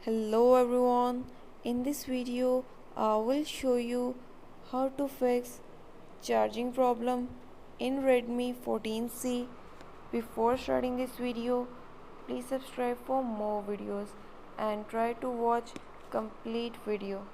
Hello everyone, in this video I will show you how to fix charging problem in Redmi 14C. Before starting this video, please subscribe for more videos and try to watch complete video.